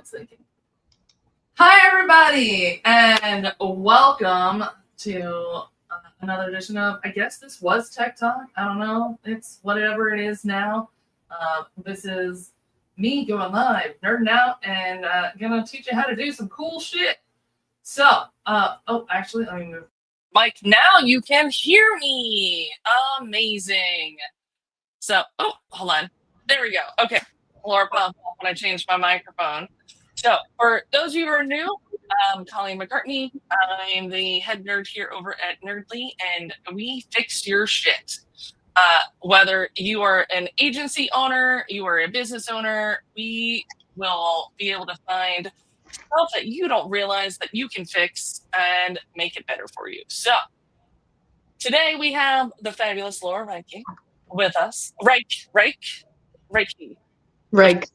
was thinking. Hi, everybody, and welcome to another edition of, I guess this was Tech Talk. I don't know. It's whatever it is now. This is me going live, nerding out, and going to teach you how to do some cool shit. So, actually, let me move. Mike, now you can hear me. Amazing. So, hold on. There we go. Okay. Laura, when I changed my microphone. So, for those of you who are new, I'm Colleen McCartney. I'm the head nerd here over at Nerdly, and we fix your shit. Whether you are an agency owner, you are a business owner, we will be able to find stuff that you don't realize that you can fix and make it better for you. So, today we have the fabulous Laura Reiki with us. Reiki. Right.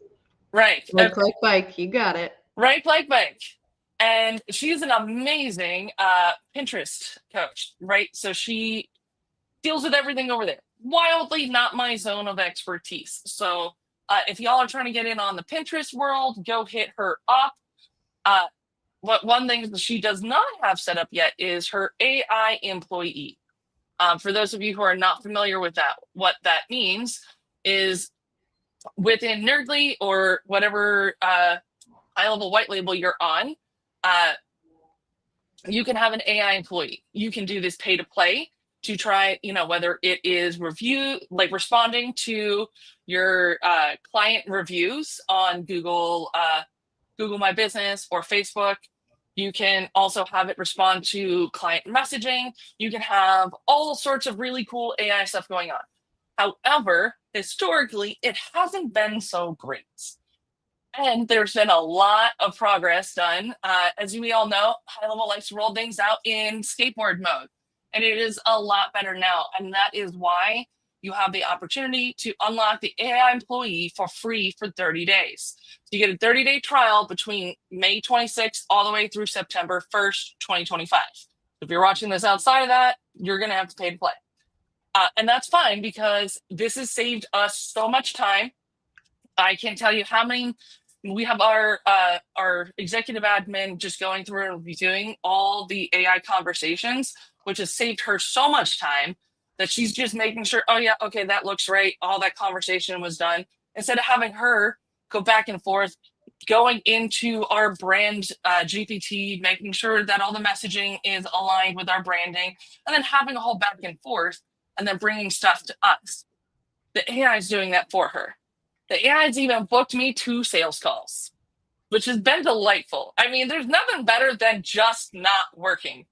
Right. Like bike. You got it. Right like bike. And she's an amazing Pinterest coach, right? So she deals with everything over there. Wildly not my zone of expertise. So if y'all are trying to get in on the Pinterest world, go hit her up. One thing that she does not have set up yet is her AI employee. For those of you who are not familiar with that, what that means is within Nerdly or whatever HighLevel white label you're on, you can have an AI employee. You can do this pay to play to try, whether it is responding to your client reviews on Google My Business or Facebook. You can also have it respond to client messaging. You can have all sorts of really cool AI stuff going on. However, historically, it hasn't been so great. And there's been a lot of progress done. As we all know, HighLevel likes to roll things out in skateboard mode. And it is a lot better now. And that is why you have the opportunity to unlock the AI employee for free for 30 days. So you get a 30-day trial between May 26th all the way through September 1st, 2025. If you're watching this outside of that, you're going to have to pay to play. And that's fine because this has saved us so much time. I can't tell you how many. We have our executive admin just going through and reviewing all the AI conversations, which has saved her so much time that she's just making sure, oh yeah, okay, that looks right. All that conversation was done. Instead of having her go back and forth, going into our brand GPT, making sure that all the messaging is aligned with our branding, and then having a whole back and forth, and then bringing stuff to us. The AI is doing that for her. The AI has even booked me 2 sales calls, which has been delightful. I mean, there's nothing better than just not working.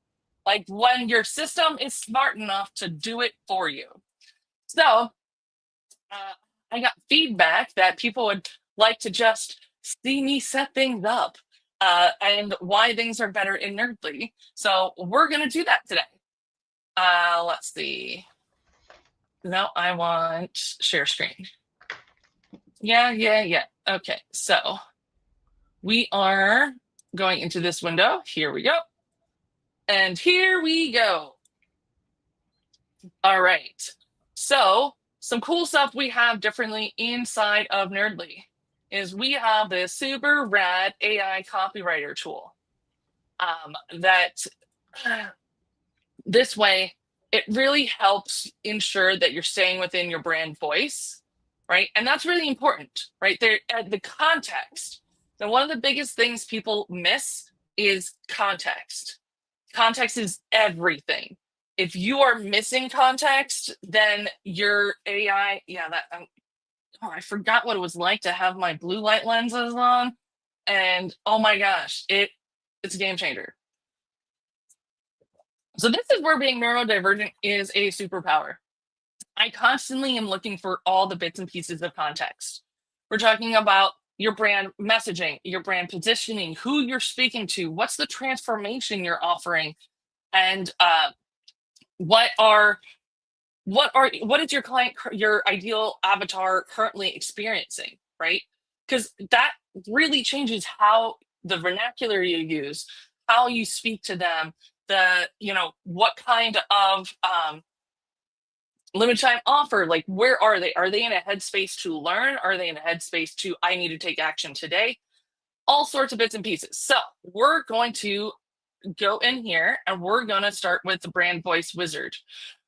Like when your system is smart enough to do it for you. So I got feedback that people would like to just see me set things up and why things are better in Nerdly. So we're going to do that today. Let's see. No, I want share screen. Yeah. Okay, so we are going into this window. Here we go. And here we go. All right. So some cool stuff we have differently inside of Nerdly is we have this super rad AI copywriter tool that this way, it really helps ensure that you're staying within your brand voice, right? And that's really important, right? There, the context. Now, one of the biggest things people miss is context. Context is everything. If you are missing context, then your AI, I forgot what it was like to have my blue light lenses on. And oh my gosh, it's a game changer. So this is where being neurodivergent is a superpower. I constantly am looking for all the bits and pieces of context. We're talking about your brand messaging, your brand positioning, who you're speaking to, what's the transformation you're offering, and what is your client, your ideal avatar currently experiencing, right? Because that really changes how the vernacular you use, how you speak to them, what kind of limited time offer, like where are they? Are they in a headspace to learn? Are they in a headspace to I need to take action today? all sorts of bits and pieces. So we're going to go in here and we're going to start with the brand voice wizard,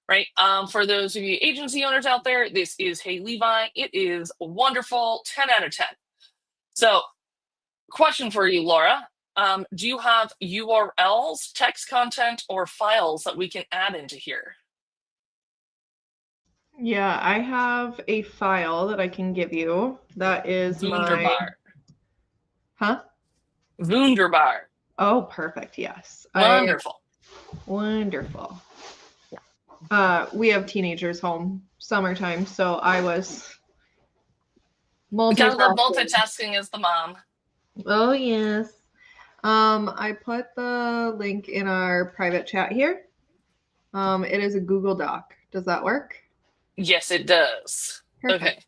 right? For those of you agency owners out there, this is Hey Levi. It is wonderful, 10 out of 10. So question for you, Laura. Do you have URLs, text content, or files that we can add into here? Yeah, I have a file that I can give you. That is my, Wunderbar. huh? Wunderbar. Oh, perfect. Yes. Wonderful. Wonderful. We have teenagers home, summertime, so I was Gotta love multitasking. multitasking as the mom. Oh, yes. I put the link in our private chat here. It is a Google Doc. Does that work? Yes, it does. Perfect. Okay.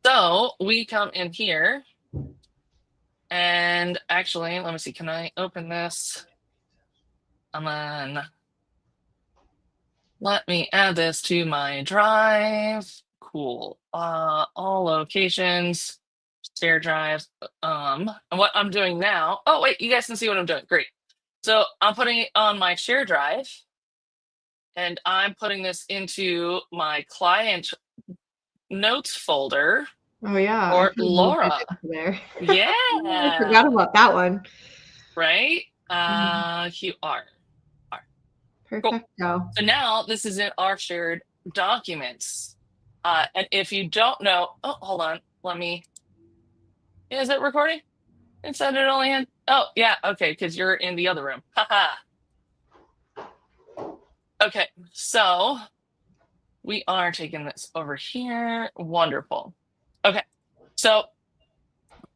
So we come in here and actually, let me see. Can I open this? And then let me add this to my drive. Cool. All locations, share drive. And what I'm doing now. Oh, wait, you guys can see what I'm doing. Great. So I'm putting it on my share drive and I'm putting this into my client notes folder Oh, yeah. I for could have moved it Laura. into there. I Yeah. forgot about that one. Right? QR. Cool. Perfecto. So now this is in our shared documents. And if you don't know, oh, hold on. Is it recording? It said it only had, oh, yeah, okay, because you're in the other room. Haha. Okay, so we are taking this over here. Wonderful. Okay, so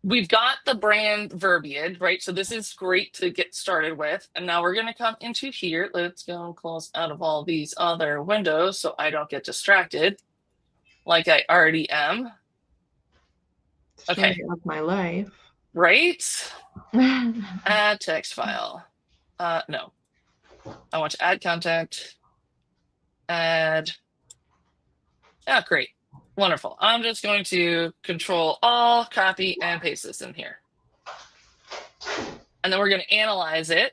we've got the brand verbiage, right? So this is great to get started with. And now we're going to come into here. Let's go and close out of all these other windows so I don't get distracted like I already am. Okay, Story of my life. right? Add text file. No, I want to add content. Add. Yeah, great. Wonderful. I'm just going to control all, copy, and paste this in here. And then we're going to analyze it.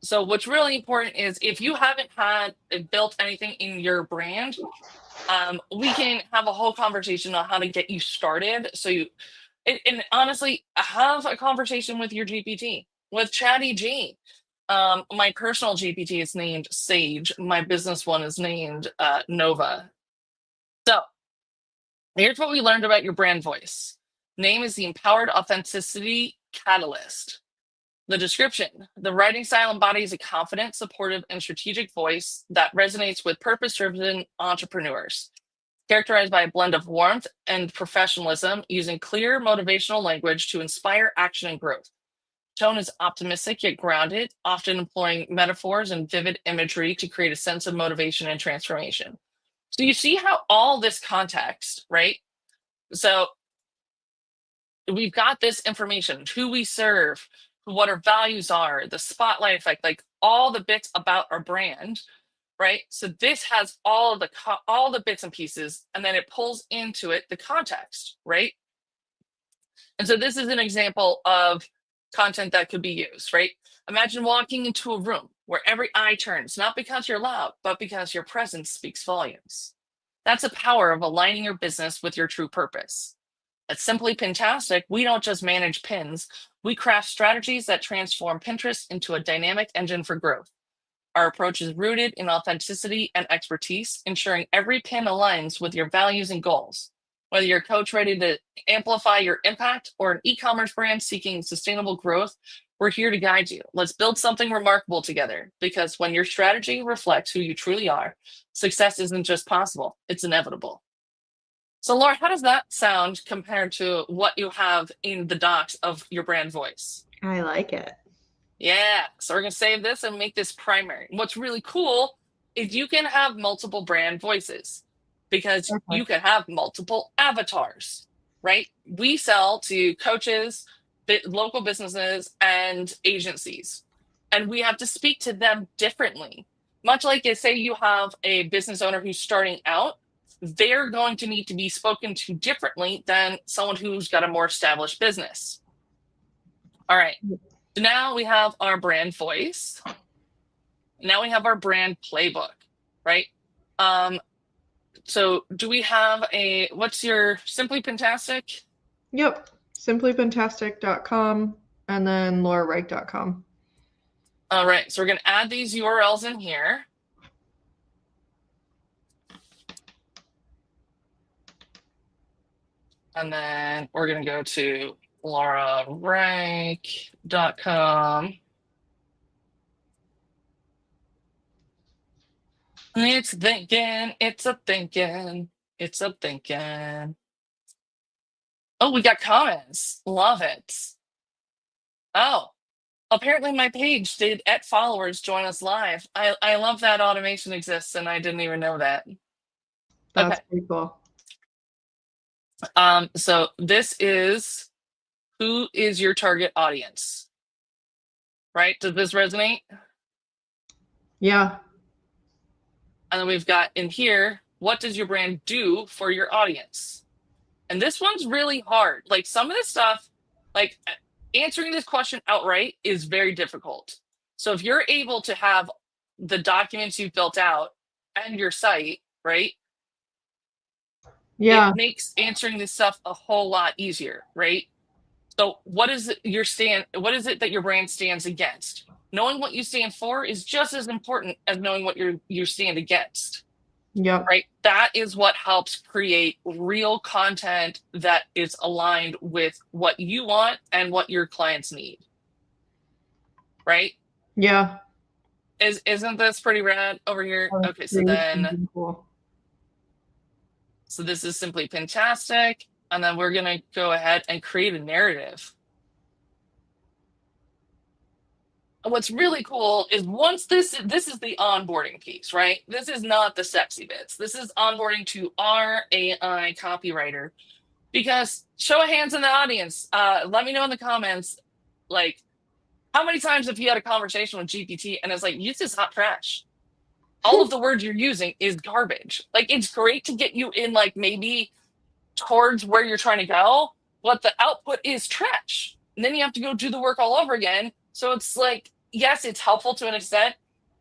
So what's really important is if you haven't had built anything in your brand, we can have a whole conversation on how to get you started. So and honestly, have a conversation with your GPT, with Chatty G. My personal GPT is named Sage. My business one is named Nova. So here's what we learned about your brand voice. Name is the empowered authenticity catalyst. The description, the writing style embodies a confident, supportive, and strategic voice that resonates with purpose-driven entrepreneurs, characterized by a blend of warmth and professionalism, using clear motivational language to inspire action and growth. Tone is optimistic yet grounded, often employing metaphors and vivid imagery to create a sense of motivation and transformation. So you see how all this context, right? So we've got this information, who we serve, what our values are, the spotlight effect, like all the bits about our brand, right? So this has all the bits and pieces, and then it pulls into it the context, right? And so this is an example of content that could be used, right? Imagine walking into a room where every eye turns, not because you're loud, but because your presence speaks volumes. That's the power of aligning your business with your true purpose. At Simply Pintastic, we don't just manage pins, we craft strategies that transform Pinterest into a dynamic engine for growth. Our approach is rooted in authenticity and expertise, ensuring every pin aligns with your values and goals. Whether you're a coach ready to amplify your impact or an e-commerce brand seeking sustainable growth, we're here to guide you. Let's build something remarkable together, because when your strategy reflects who you truly are, success isn't just possible, it's inevitable. So, Laura, how does that sound compared to what you have in the docs of your brand voice? I like it. Yeah, so we're going to save this and make this primary. What's really cool is you can have multiple brand voices because you Perfect. can have multiple avatars, right? We sell to coaches, local businesses, and agencies, and we have to speak to them differently. Much like, say you have a business owner who's starting out, they're going to need to be spoken to differently than someone who's got a more established business. All right. So now we have our brand voice. Now we have our brand playbook, right? So do we have what's your Simply Fantastic? Yep. Simplyfantastic.com and then laurareich.com. All right. So we're going to add these URLs in here. And then we're going to go to laurareich.com. It's thinking, it's a thinking, it's a thinking. Oh, we got comments. Love it. Oh, apparently my page did @followers join us live. I love that automation exists and I didn't even know that. Okay. That's pretty cool. So this is who is your target audience? Right? Does this resonate? Yeah. And then we've got in here, what does your brand do for your audience? And this one's really hard. Like some of this stuff, like answering this question outright is very difficult. So if you're able to have the documents you've built out and your site, right? Yeah. It makes answering this stuff a whole lot easier, right? So what is it what is it that your brand stands against? Knowing what you stand for is just as important as knowing what you stand against. Yep. Right? That is what helps create real content that is aligned with what you want and what your clients need. Right? Yeah. Isn't this pretty rad over here? Okay, so then cool. So this is Simply Fantastic. And then we're going to go ahead and create a narrative. And what's really cool is once this is the onboarding piece, right? This is not the sexy bits. This is onboarding to our AI copywriter. Because show of hands in the audience, let me know in the comments, like, how many times have you had a conversation with GPT and it's like, use this hot trash? All of the words you're using is garbage. Like, it's great to get you in, like, maybe towards where you're trying to go, but the output is trash. And then you have to go do the work all over again. So it's like, yes, it's helpful to an extent.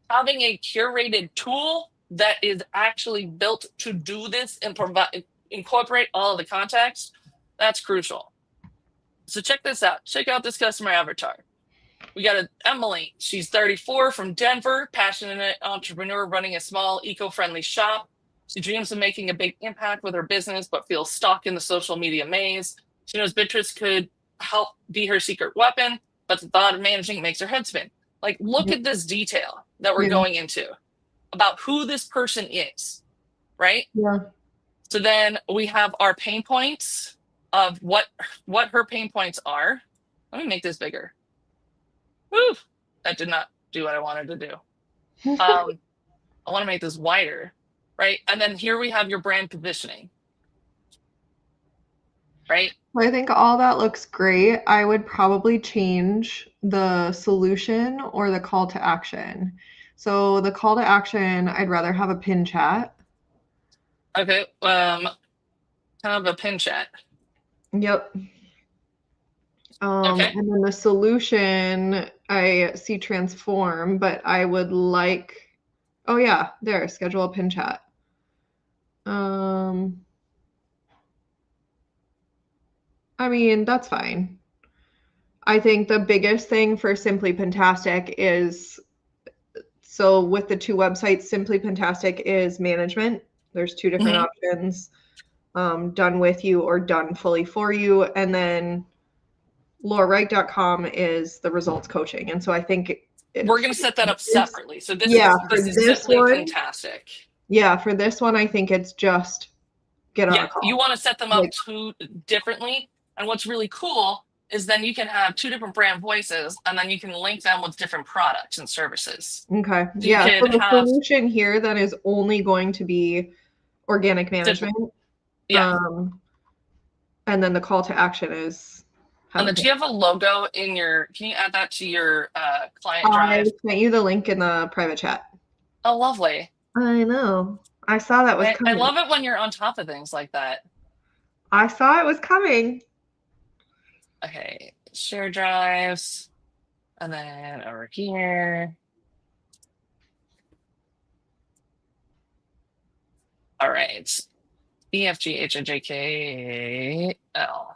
Having a curated tool that is actually built to do this and incorporate all of the context, that's crucial. So check this out. Check out this customer avatar. We got Emily. She's 34 from Denver, passionate entrepreneur running a small eco-friendly shop. She dreams of making a big impact with her business, but feels stuck in the social media maze. She knows Pinterest could help be her secret weapon, but the thought of managing makes her head spin. Like, look at this detail that we're going into about who this person is, right? Yeah. So then we have our pain points of what her pain points are. Let me make this bigger. Woo! That did not do what I wanted to do. I want to make this wider, right? And then here we have your brand positioning, right? I think all that looks great. I would probably change the solution or the call to action. So the call to action, I'd rather have a pin chat. Okay, kind of a pin chat. Yep. Okay. And then the solution, I see transform, but I would like, oh yeah, there, schedule a pin chat. I mean, that's fine. I think the biggest thing for Simply Fantastic is, so with the two websites, Simply Fantastic is management. There's two different options, done with you or done fully for you. And then laurareich.com is the results coaching. And so I think we're going to set that up separately. So this is Simply one, Fantastic. Yeah, for this one, I think it's just get on a call. You want to set them up two differently. And what's really cool is then you can have two different brand voices and then you can link them with different products and services. Okay. So yeah. So the solution here then is only going to be organic management. Yeah. And then the call to action is. And then do you have a logo in can you add that to your client drive? I sent you the link in the private chat. Oh, lovely. I know. I saw that was I coming. love it when you're on top of things like that. I saw it was coming. Okay, share drives, and then over here. All right, E F G H I J K L.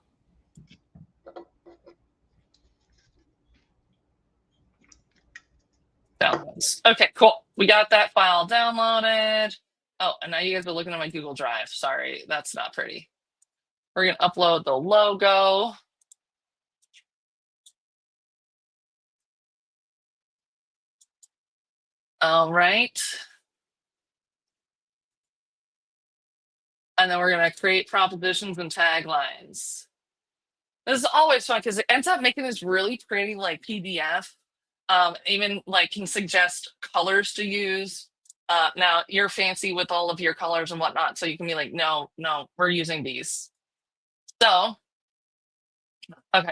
Downloads. Okay, cool. We got that file downloaded. Oh, and now you guys are looking at my Google Drive. Sorry, that's not pretty. We're gonna upload the logo. All right. And then we're gonna create propositions and taglines. This is always fun because it ends up making this really pretty like PDF. Even like can suggest colors to use. Now you're fancy with all of your colors and whatnot, so you can be like, no, no, we're using these. So, okay,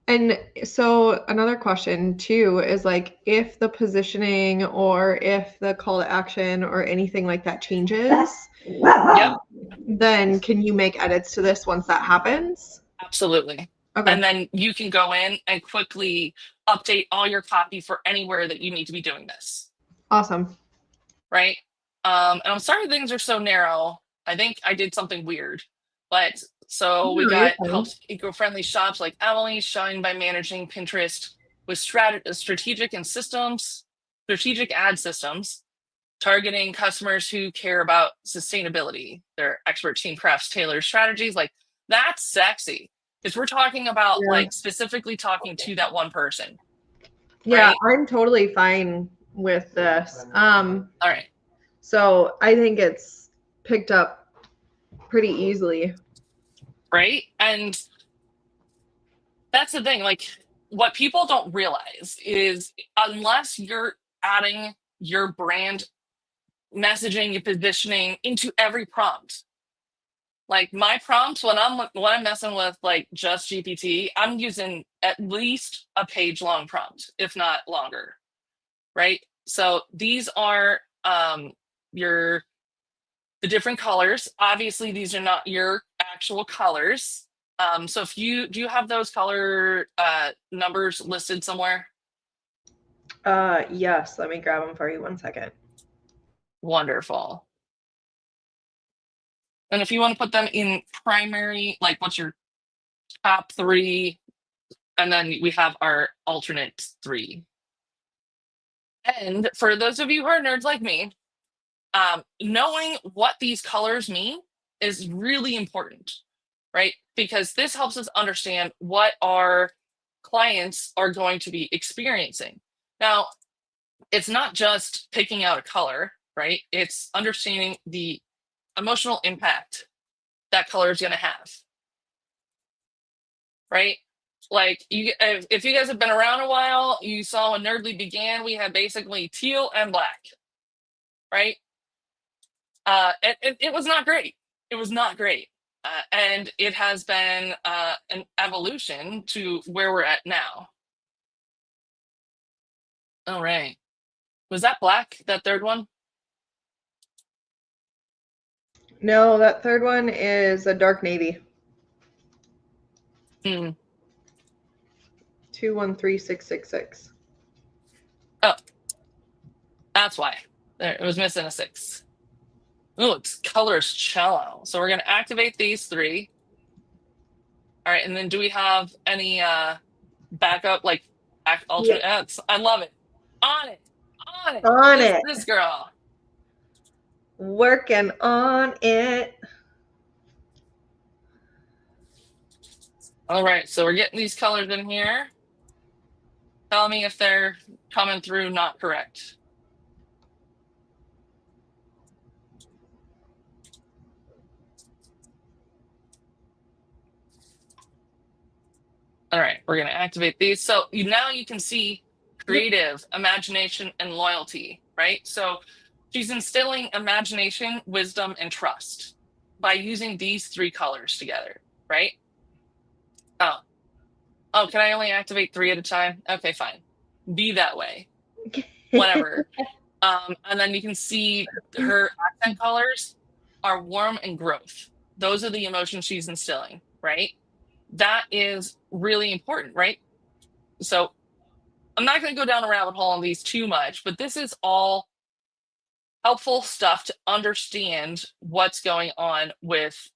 And so another question too is like if the positioning or if the call to action or anything like that changes, yep, then can you make edits to this once that happens? absolutely. Okay, And then you can go in and quickly update all your copy for anywhere that you need to be doing this, awesome. right? And I'm sorry things are so narrow. I think I did something weird, but so we No, you're got fine. helps eco-friendly shops like Emily shine by managing Pinterest with strategic ad systems, targeting customers who care about sustainability. Their expert team crafts tailored strategies. Like that's sexy because we're talking about Yeah. like specifically talking to that one person, Yeah, right? I'm totally fine with this. All right, So I think it's picked up pretty easily. right? And that's the thing. Like what people don't realize is unless you're adding your brand messaging, your positioning into every prompt. Like my prompts when I'm messing with like just GPT, I'm using at least a page long prompt, if not longer, right? So these are your the different colors. Obviously, these are not your actual colors. So if you do you have those color numbers listed somewhere? Yes, let me grab them for you 1 second. Wonderful. And if you want to put them in primary, like what's your top three? And then we have our alternate three. And for those of you who are nerds like me, knowing what these colors mean is really important, right? Because this helps us understand what our clients are going to be experiencing. Now, it's not just picking out a color, right? It's understanding the emotional impact that color is going to have, right? Like you, if you guys have been around a while, you saw when Nerdly began, we had basically teal and black, right? It was not great. It was not great. And it has been an evolution to where we're at now. All right. Was that black, that third one? No, that third one is a dark navy. Hmm. 213666. Oh, that's why. There, it was missing a six. Oh, its color is cello. So we're going to activate these three. All right. And then do we have any backup, like Yeah. alternate? I love it. On it. On it. On This, it. this girl. Working on it. All right, so we're getting these colors in here. Tell me if they're coming through not correct. All right, we're going to activate these. So now you can see Yep. creative, imagination, and loyalty, right? So she's instilling imagination, wisdom, and trust by using these three colors together, right? Oh, oh, can I only activate three at a time? Okay, fine. Be that way. Whatever. And then you can see her accent colors are warm and growth. Those are the emotions she's instilling, right? That is really important, right? So I'm not going to go down a rabbit hole on these too much, but this is all helpful stuff to understand what's going on with.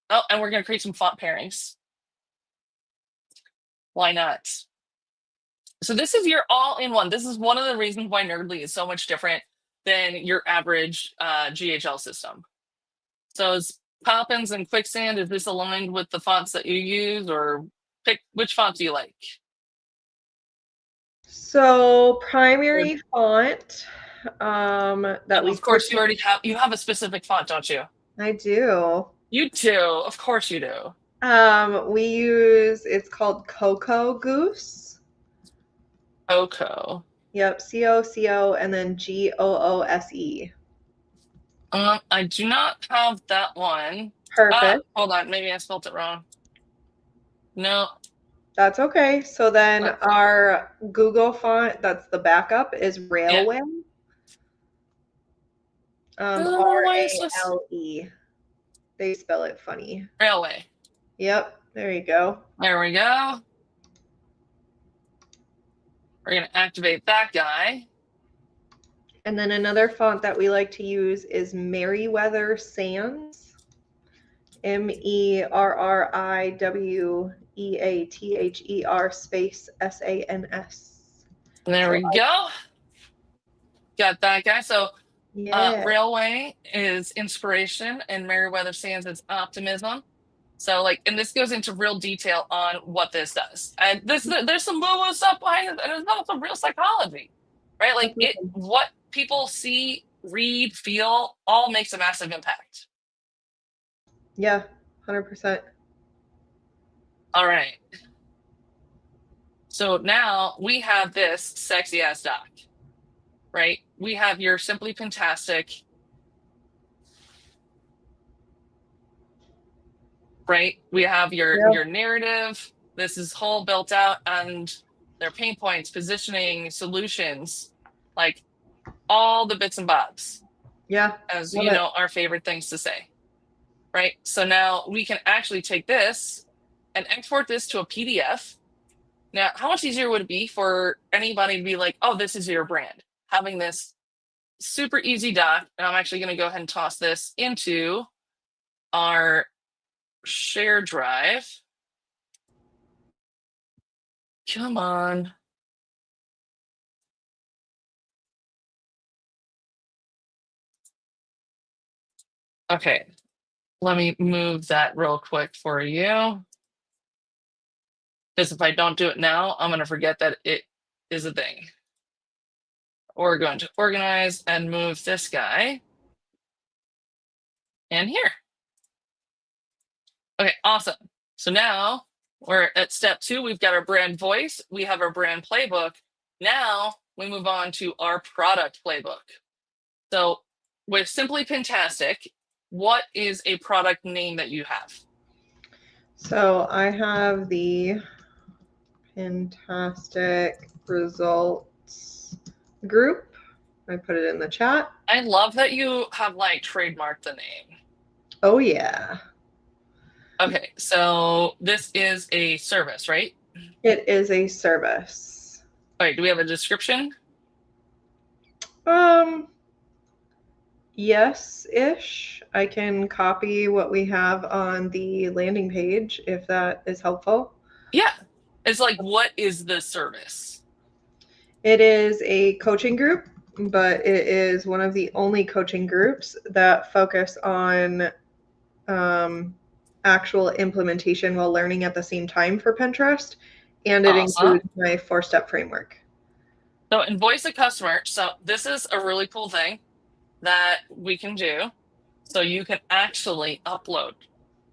Oh, and we're going to create some font pairings. Why not? So this is your all-in-one. This is one of the reasons why Nerdly is so much different than your average GHL system. So is Poppins and Quicksand, is this aligned with the fonts that you use, or pick which font do you like? So Or, primary font that we of course, typically, you have a specific font, don't you? I do. You do, of course you do. We use, it's called Cocoa Goose. Coco. Yep, COCO and then GOOSE. I do not have that one. Perfect. Hold on, maybe I spelled it wrong. No. That's okay. So then What? our Google font, that's the backup, is Yeah. Railway. Why is this RALE. They spell it funny. railway? Yep, there you go. There we go. We're gonna activate that guy. And then another font that we like to use is Merriweather Sans. MERRIWEATHER space SANS. There So we go. Got that guy. So yeah, railway is inspiration and Meriwether Sands is optimism. So like, and this goes into real detail on what this does. And there's some woo-woo stuff behind it, and there's also real psychology, right? Like that's it, awesome. what people see, read, feel, all makes a massive impact. Yeah, 100%. All right. So now we have this sexy ass doc, right? We have your Simply Fantastic, right? We have Yeah, your narrative. This is whole built out and their pain points, positioning, solutions, like all the bits and bobs, yeah, as love you it. know, our favorite things to say, right? So now we can actually take this and export this to a PDF. Now, how much easier would it be for anybody to be like, oh, this is your brand? Having this super easy doc, and I'm actually going to go ahead and toss this into our share drive. Come on. Okay, let me move that real quick for you. Because if I don't do it now, I'm going to forget that it is a thing. We're going to organize and move this guy in here. Okay, awesome. So now we're at step 2. We've got our brand voice. We have our brand playbook. Now we move on to our product playbook. So with Simply Fantastic, what is a product name that you have? So I have the Fantastic Results group. I put it in the chat. I love that you have like trademarked the name. Oh, yeah. Okay, so this is a service, right? It is a service. All right, do we have a description? Um, yes-ish. I can copy what we have on the landing page if that is helpful. Yeah. It's like, what is the service? It is a coaching group, but it is one of the only coaching groups that focus on actual implementation while learning at the same time for Pinterest. And it Awesome. includes my 4-step framework. So in voice of customer, so this is a really cool thing that we can do. So you can actually upload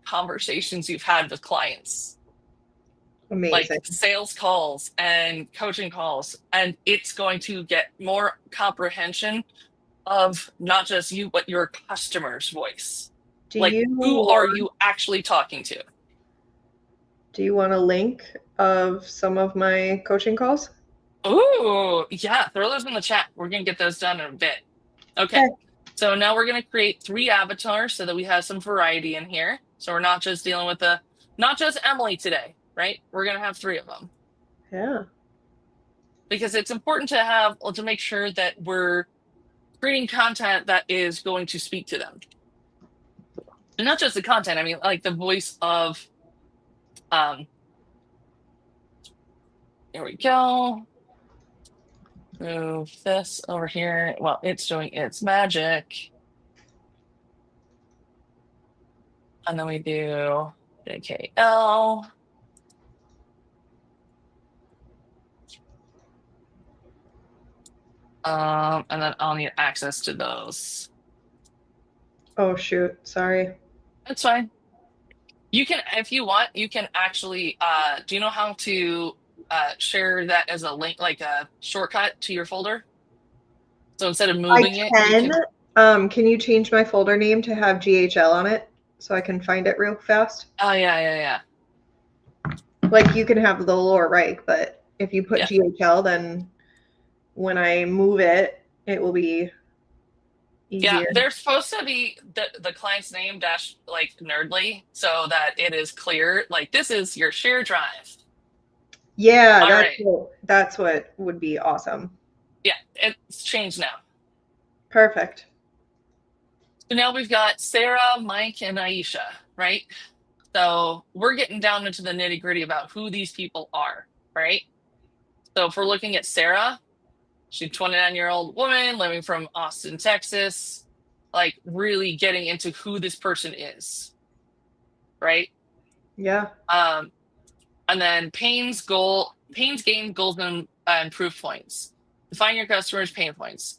conversations you've had with clients, like Amazing. sales calls and coaching calls, and it's going to get more comprehension of not just you, but your customer's voice. Do Like, you who are want you actually talking to? do you want a link of some of my coaching calls? Oh, yeah. Throw those in the chat. We're going to get those done in a bit. Okay. Okay. So now we're going to create 3 avatars so that we have some variety in here. So we're not just dealing with not just Emily today, right? We're going to have 3 of them Yeah. because it's important to have, to make sure that we're creating content that is going to speak to them. And not just the content, I mean, like the voice of, um, here we go. Move this over here. Well, it's doing its magic. And then we do JKL. And then I'll need access to those. Oh, shoot. Sorry. That's fine. You can, if you want, you can actually, do you know how to share that as a link, like a shortcut to your folder? So instead of I moving it, you can. can, Can you change my folder name to have GHL on it so I can find it real fast? oh, yeah, yeah, yeah. Like you can have the lower right, but if you put Yeah. GHL, then when I move it, it will be Yeah, easier. there's supposed to be the client's name dash like Nerdly so that it is clear. Like this is your share drive. Yeah, All right. that's what would be awesome. Yeah, it's changed now. Perfect. So now we've got Sarah, Mike, and Aisha, right? So we're getting down into the nitty gritty about who these people are, right? So if we're looking at Sarah, she's a 29-year-old woman living from Austin, Texas, like really getting into who this person is, right? Yeah. Um, and then Payne's gain goals and proof points. Define your customers' pain points.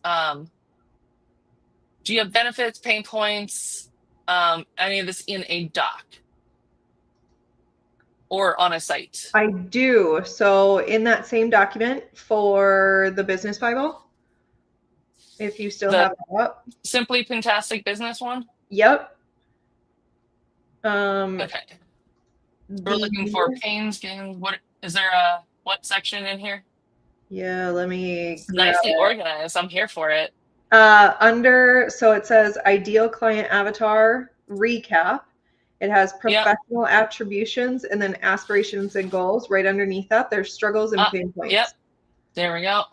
Do you have benefits, pain points, any of this in a doc or on a site? I do. So in that same document for the business Bible, if you still The have it up. Simply Fantastic Business one? Yep. Um, Okay. We're the looking for Payne's gain. What is there a what section in here? Yeah, let me It's grab nicely it. organized. I'm here for it. So it says ideal client avatar recap. It has Yep. professional attributions and then aspirations and goals. Right underneath that, there's struggles and pain Yep. points. There we go.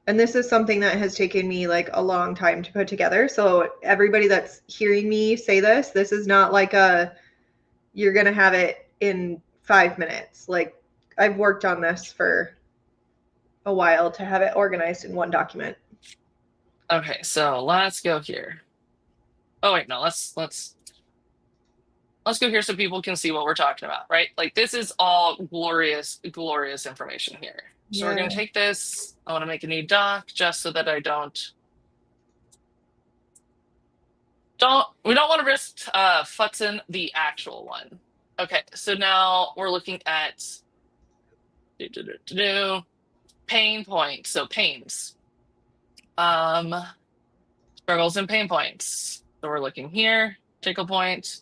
And this is something that has taken me like a long time to put together. So everybody that's hearing me say this is not like you're going to have it in 5 minutes. Like I've worked on this for a while to have it organized in one document. Okay, so let's go here. Oh wait, no, let's go here so people can see what we're talking about, right? Like this is all glorious, glorious information here. So we're Yeah. gonna take this. I want to make a new doc just so that I we don't want to risk futzing the actual one. Okay, so now we're looking at pain points. So pains. Struggles and pain points. So we're looking here, tickle point.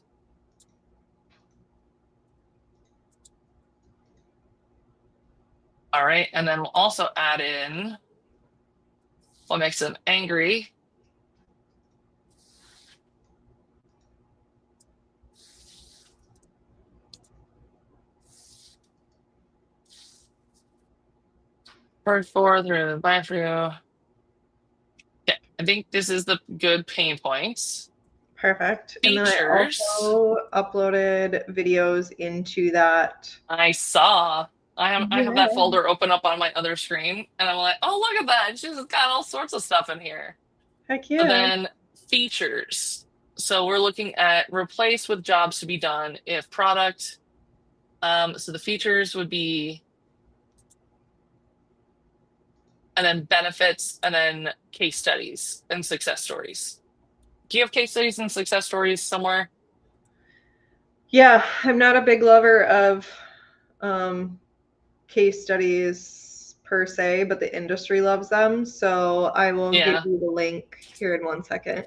All right, and then we'll also add in what makes them angry. Word for through by through. Okay, I think this is the good pain points. Perfect. And then I Features. also uploaded videos into that. I saw. I have that Yeah. folder open up on my other screen, and I'm like, oh look at that! She's got all sorts of stuff in here. Heck So yeah. then features. So we're looking at replace with jobs to be done if product. So the features would be, and then benefits, and then case studies and success stories. Do you have case studies and success stories somewhere? Yeah, I'm not a big lover of case studies per se, but the industry loves them. So I will get Yeah. you the link here in 1 second.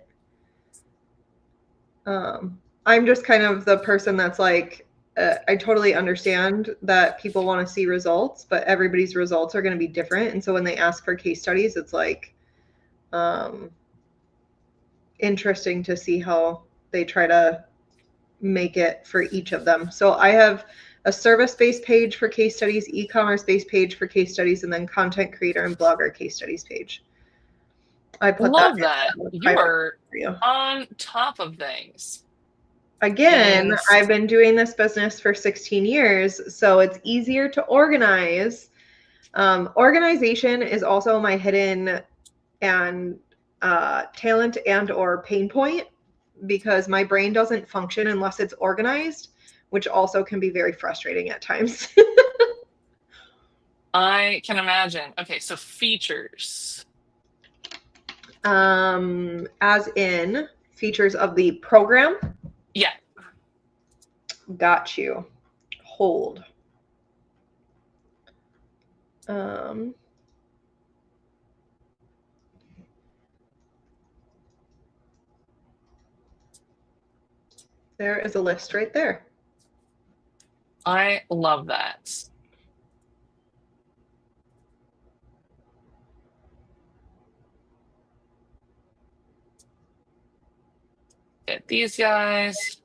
I'm just kind of the person that's like, I totally understand that people want to see results, but everybody's results are going to be different. And so when they ask for case studies, it's like um, interesting to see how they try to make it for each of them. So I have a service-based page for case studies, e-commerce-based page for case studies, and then content creator and blogger case studies page. I put that Love that. in the You private are for you. on top of things. Again, And I've been doing this business for 16 years, so it's easier to organize. Organization is also my hidden and talent and or pain point because my brain doesn't function unless it's organized, which also can be very frustrating at times. I can imagine. Okay, so features. As in features of the program. Yeah. Got you. Hold. Um, there is a list right there. I love that. Get these guys.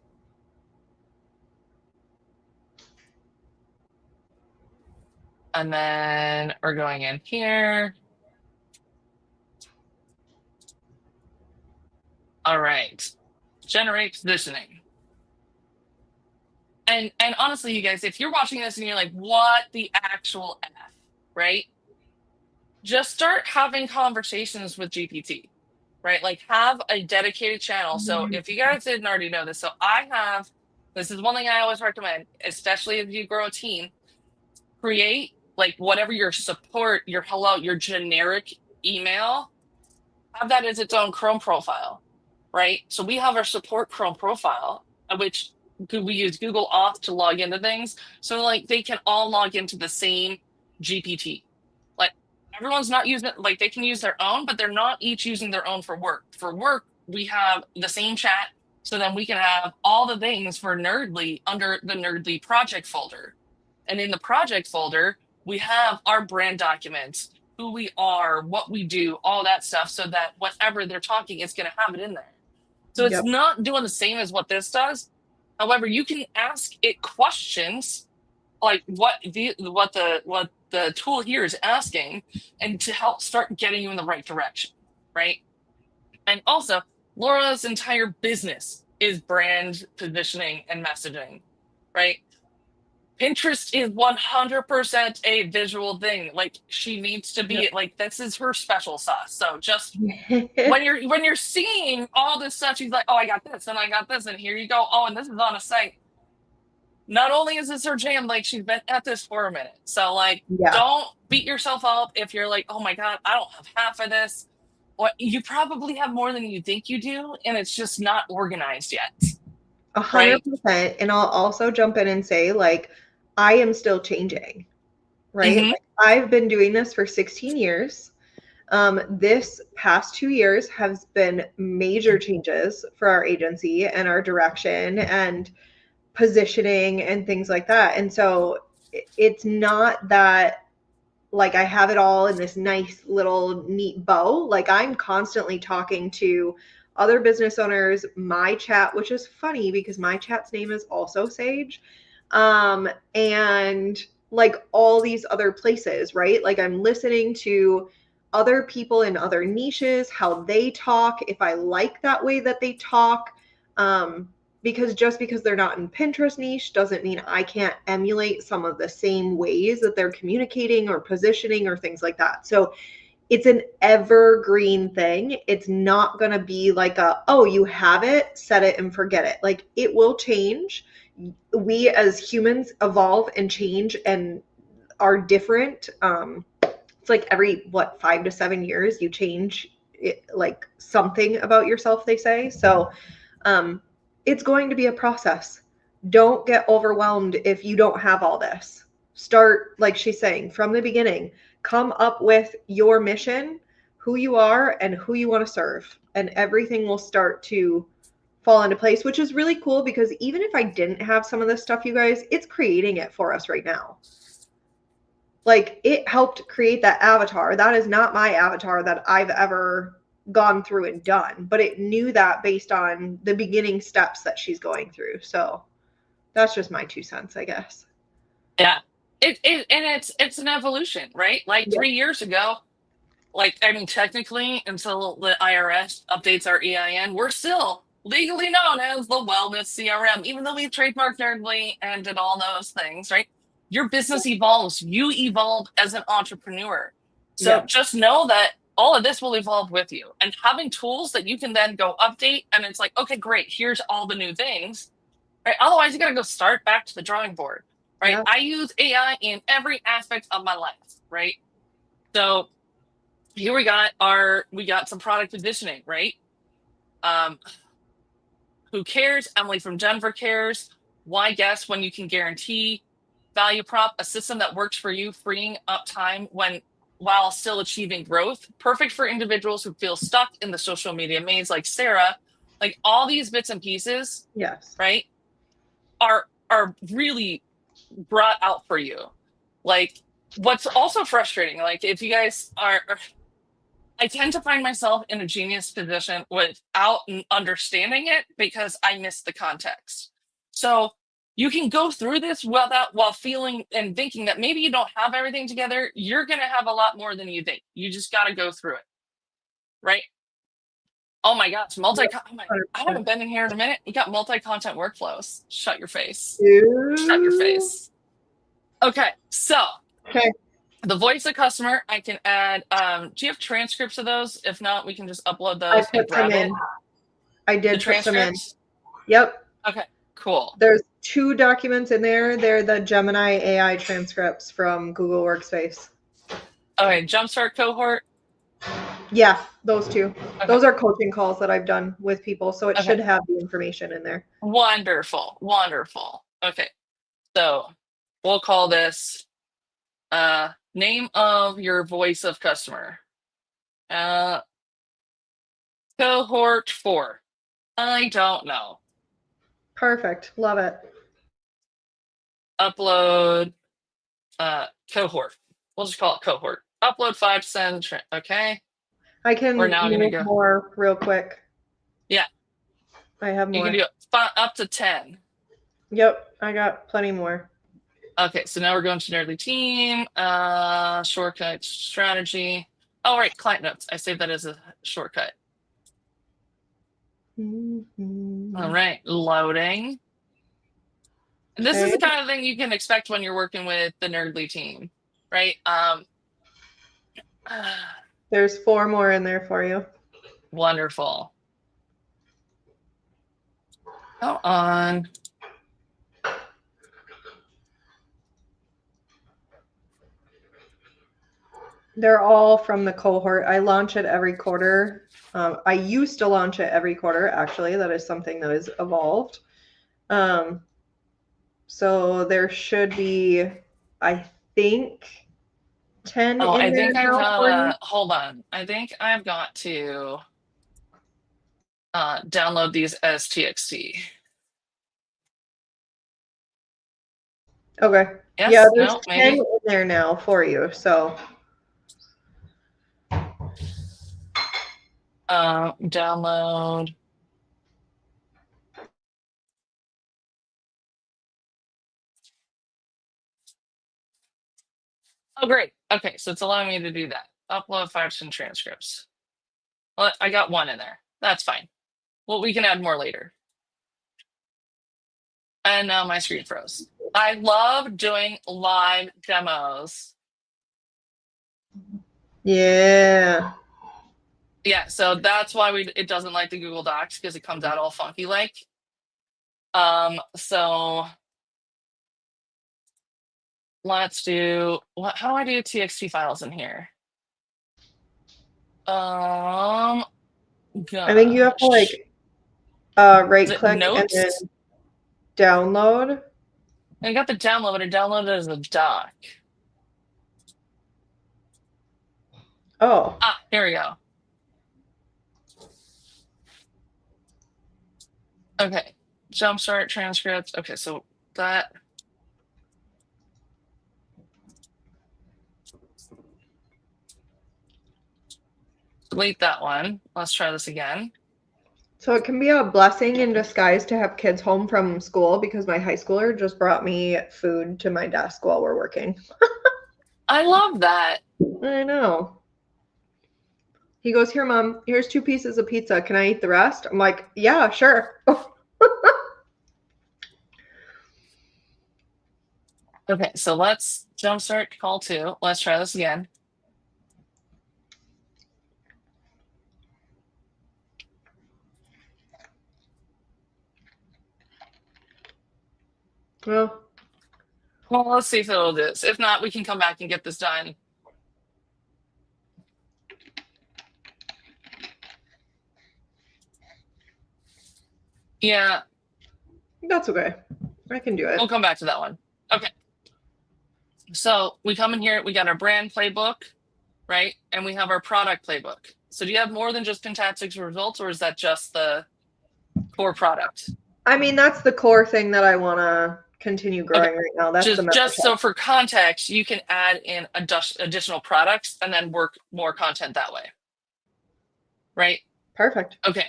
And then we're going in here. All right. Generate positioning. And honestly, you guys, if you're watching this and you're like, what the actual F, right? Just start having conversations with GPT, right? Like have a dedicated channel. So if you guys didn't already know this, so I have, this is one thing I always recommend, especially if you grow a team, create like whatever your support, your hello, your generic email, have that as its own Chrome profile, right? So we have our support Chrome profile, which we use Google Auth to log into things. So like they can all log into the same GPT. Like everyone's not using it, like they can use their own, but they're not each using their own for work. For work, we have the same chat. So then we can have all the things for Nerdly under the Nerdly project folder. And in the project folder, we have our brand documents, who we are, what we do, all that stuff, so that whatever they're talking, it's going to have it in there. So it's Yep. not doing the same as what this does. However, you can ask it questions like what the tool here is asking, and to help start getting you in the right direction, right? And also, Laura's entire business is brand positioning and messaging, right? Pinterest is 100% a visual thing. Like she needs to Yep. be like this is her special sauce. So just when you're seeing all this stuff, she's like, oh, I got this and I got this, and here you go. Oh, and this is on a site. Not only is this her jam, like she's been at this for a minute. So like, Yeah. don't beat yourself up if you're like, oh my god, I don't have half of this. What you probably have more than you think you do, and it's just not organized yet, right? 100%. And I'll also jump in and say, like, I am still changing, right? Mm-hmm. Like, I've been doing this for 16 years. This past 2 years has been major changes for our agency and our direction and positioning and things like that. And so it's not that like I have it all in this nice little neat bow. Like I'm constantly talking to other business owners, my chat, which is funny because my chat's name is also Sage. And like all these other places, right? Like I'm listening to other people in other niches, how they talk, if I like that way that they talk. Because just because they're not in Pinterest niche doesn't mean I can't emulate some of the same ways that they're communicating or positioning or things like that. So it's an evergreen thing. It's not going to be like a, oh, you have it, set it and forget it. Like it will change. We as humans evolve and change and are different. It's like every 5 to 7 years you change it, like something about yourself, they say. So it's going to be a process. Don't get overwhelmed if you don't have all this. Start, like she's saying, from the beginning. Come up with your mission, who you are, and who you want to serve. And everything will start to fall into place, which is really cool because even if I didn't have some of this stuff, you guys, it's creating it for us right now. Like, it helped create that avatar. That is not my avatar that I've ever gone through and done, but it knew that based on the beginning steps that she's going through. So that's just my 2 cents, I guess. Yeah. And it's an evolution, right? Like Yep. 3 years ago, like, I mean, technically, until the IRS updates our EIN, we're still legally known as the Wellness CRM, even though we've trademarked Nerdly and did all those things, right? Your business evolves. You evolve as an entrepreneur. So Yep. just know that all of this will evolve with you. And having tools that you can then go update, and it's like, okay, great, here's all the new things, right? Otherwise, you got to go start back to the drawing board, right? Yeah. I use AI in every aspect of my life, right? So here we got some product positioning, right? Um, who cares? Emily from Denver cares. Why guess when you can guarantee value prop, a system that works for you, freeing up time when while still achieving growth. Perfect for individuals who feel stuck in the social media maze, like Sarah. Like all these bits and pieces, Yes. right, are really brought out for you. Like what's also frustrating, like if you guys are I tend to find myself in a genius position without understanding it because I miss the context. So you can go through this while feeling and thinking that maybe you don't have everything together. You're going to have a lot more than you think. You just got to go through it, right? Oh my gosh, Yep. oh my, I 100%. haven't been in here in a minute. We got multi-content workflows. Shut your face. Shut your Ew. face. Okay, so Okay. the voice of customer, I can add. Do you have transcripts of those? If not, we can just upload I those and put some grab it. in. I The did put some in. transcripts? Yep. Okay, cool. There's 2 documents in there. They're the Gemini AI transcripts from Google Workspace. Okay, jumpstart cohort. Yeah, those 2. Okay, Those are coaching calls that I've done with people, so it okay. should have the information in there. Wonderful, wonderful. Okay, so we'll call this name of your voice of customer. Uh, cohort 4. I don't know. Perfect. Love it. Upload cohort. We'll just call it cohort. Upload 5, send. Okay, I we're can now gonna move go. more real quick. Yeah, I have you can do more. it up to 10. Yep, I got plenty more. Okay, so now we're going to Nerdly Team, shortcut strategy. Oh, right, client notes. I saved that as a shortcut. All Mm-hmm. right, loading. And this is Okay. the kind of thing you can expect when you're working with the Nerdly team, right? There's 4 more in there for you. Wonderful. Go on. They're all from the cohort. I launch it every quarter. I used to launch it every quarter, actually. That is something that has evolved. Um, so there should be, I think, 10 Oh, in I there think I now for you. gotta hold on. I think I've got to download these as TXT. Okay. Yeah, Yes? there's No? 10 Maybe? in there now for you. So, Download. Oh, great. Okay, so it's allowing me to do that. Upload 5 transcripts. Well, I got 1 in there. That's fine. Well, we can add more later. And now my screen froze. I love doing live demos. yeah. Yeah, so that's why it doesn't like the Google Docs because it comes out all funky like. So let's do how do I do TXT files in here? Um I think you have to gosh. like right Is it click and then notes? download. I got the download, but I downloaded it as a doc. Oh, Ah, here we go. Okay. Jumpstart transcripts. Okay, so that, delete that one. Let's try this again. So it can be a blessing in disguise to have kids home from school because my high schooler just brought me food to my desk while we're working. I love that. I know. He goes, "Here, Mom, here's 2 pieces of pizza. Can I eat the rest?" I'm like, "Yeah, sure." Okay, so let's jumpstart call 2. Let's try this again. Well, Well, let's see if it'll do this. If not, we can come back and get this done. Yeah, that's okay. I can do we'll it. come back to that one. Okay, so we come in here, we got our brand playbook, right? And we have our product playbook. So do you have more than just Pentatix results, or is that just the core product? I mean, that's the core thing that I want to continue Okay, growing right now. That's the just so membership. for context, you can add in additional products and then work more content that way, right? Perfect. Okay,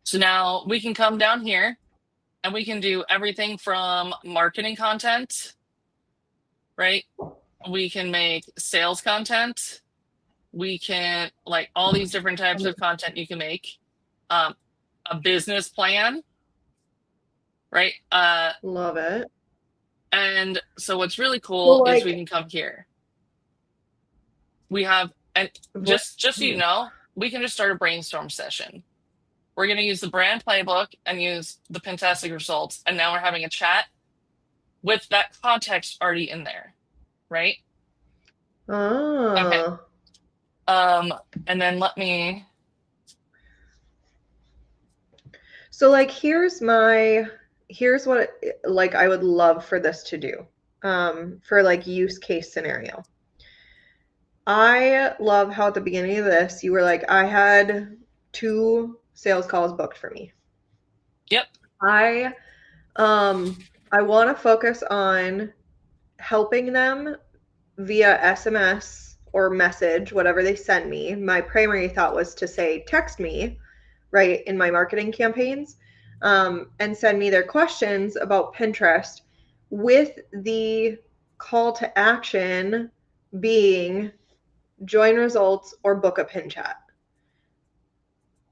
so now we can come down here and we can do everything from marketing content, right? We can make sales content. We can, like, all these different types of content you can make. Um, a business plan, right? Love it. And so what's really So, cool is we like, can come here. We have, and voice. just so you know, we can just start a brainstorm session. We're going to use the brand playbook and use the fantastic results. And now we're having a chat with that context already in there, right? Okay. Ah. And then let me, So, like, here's what like I would love for this to do. For like use case scenario. I love how at the beginning of this you were like, I had 2 sales calls booked for me. yep. I I want to focus on helping them via SMS or message, whatever they send me. My primary thought was to say, text me, right, in my marketing campaigns, and send me their questions about Pinterest with the call to action being join results or book a pin chat.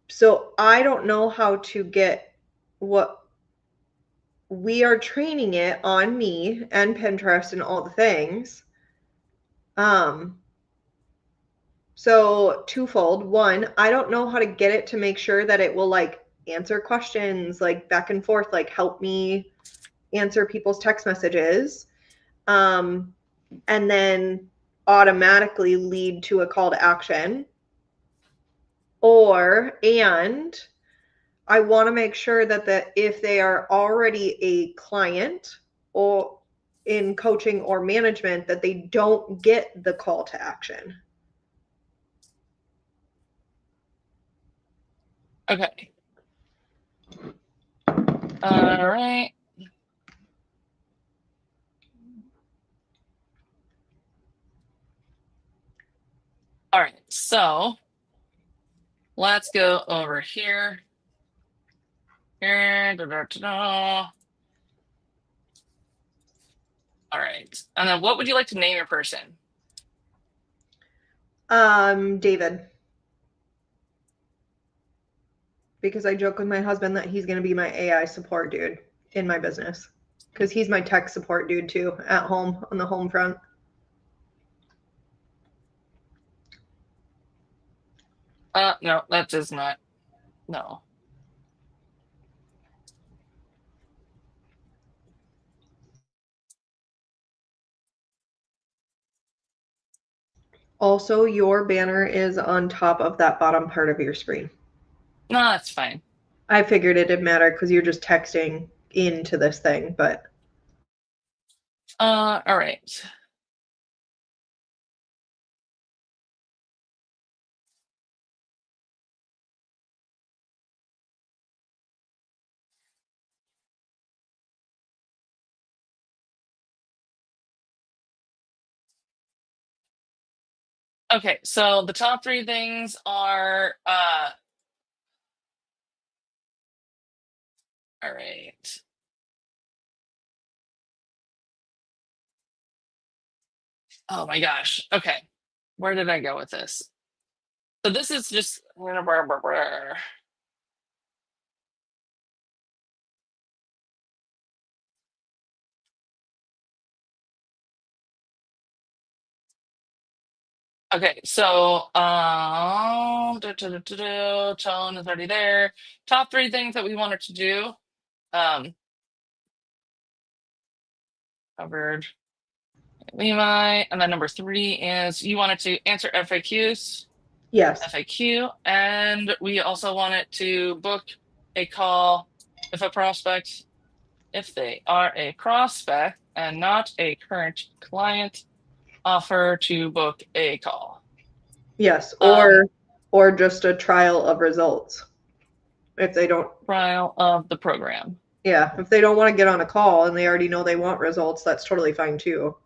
So I don't know how to get what we are training it on me and Pinterest and all the things. Um, So twofold. One, I don't know how to get it to make sure that it will like answer questions like back and forth, like help me answer people's text messages. Um, and then automatically lead to a call to action. And I want to make sure that if they are already a client or in coaching or management, that they don't get the call to action. Okay. All right. All right. So let's go over here. Here. Da, da, da, da. All right. And then what would you like to name your person? David. Because I joke with my husband that he's going to be my AI support dude in my business. Because he's my tech support dude too at home on the home front. No, that does not. No. Also, your banner is on top of that bottom part of your screen. No, that's fine. I figured it didn't matter because you're just texting into this thing, but All right. Okay, so the top three things are all right. Oh my gosh. Okay. Where did I go with this? So this is just okay, so tone is already there. Top three things that we wanted to do. Um Covered Levi. And then number three is you wanted to answer FAQs, Yes. FAQ, and we also wanted to book a call if a prospect, if they are a prospect and not a current client, offer to book a call. Yes. Um, Or just a trial of results. If they don't Trial of the program. Yeah, if they don't want to get on a call and they already know they want results, that's totally fine too.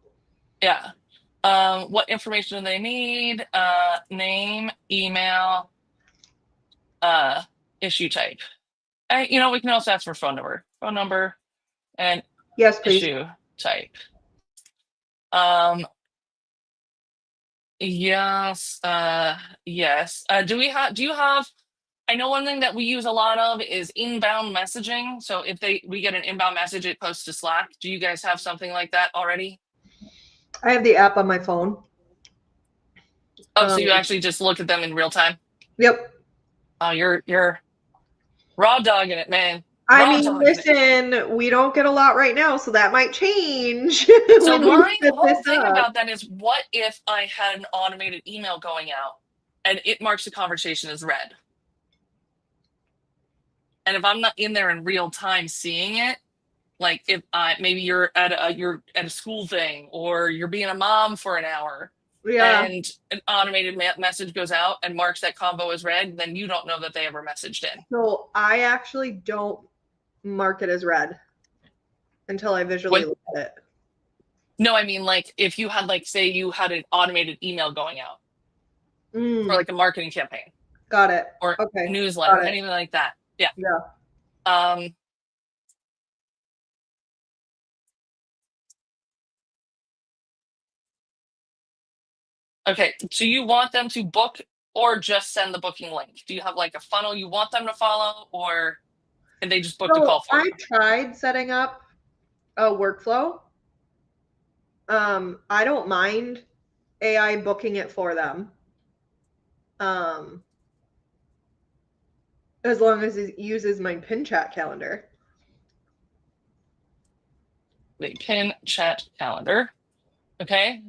Yeah. What information do they need? Name, email, uh, issue type. We can also ask for phone number, and Yes, please. issue type. Um, yes, yes. Do you have, I know one thing that we use a lot of is inbound messaging. So if we get an inbound message, it posts to Slack. Do you guys have something like that already? I have the app on my phone. Oh, so Um, you actually just look at them in real time? yep. Oh, you're raw dogging it, man. I Raw mean, dogging it. listen, we don't get a lot right now, so that might change So when we my set whole this thing up. about that is, what if I had an automated email going out and it marks the conversation as read? And if I'm not in there in real time seeing it, like if maybe you're at a school thing or you're being a mom for an hour Yeah. and an automated message goes out and marks that combo as read, then you don't know that they ever messaged in. So I actually don't mark it as red until I visually When look at it. No, I mean, like if you had, like, say you had an automated email going out for Mm, like a marketing campaign got it. or Okay. newsletter, Got it. anything like that. Yeah. Yeah. Um, okay. Do you want them to book or just send the booking link? Do you have like a funnel you want them to follow, or can they just book the So call for I you? tried setting up a workflow. I don't mind AI booking it for them. Um, as long as it uses my pin chat calendar. The pin chat calendar. Okay.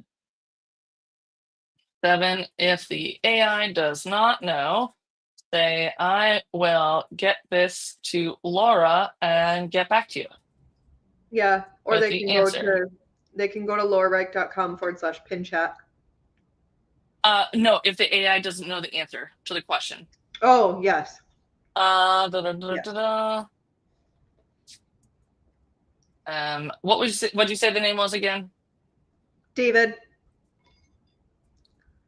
7, if the AI does not know, say, I will get this to Laura and get back to you Yeah. Or with the answer. they can go to laurareich.com/pin chat. No, if the AI doesn't know the answer to the question. Oh, yes. Da, da, da, Yes. da, da. What did you say the name was again? David,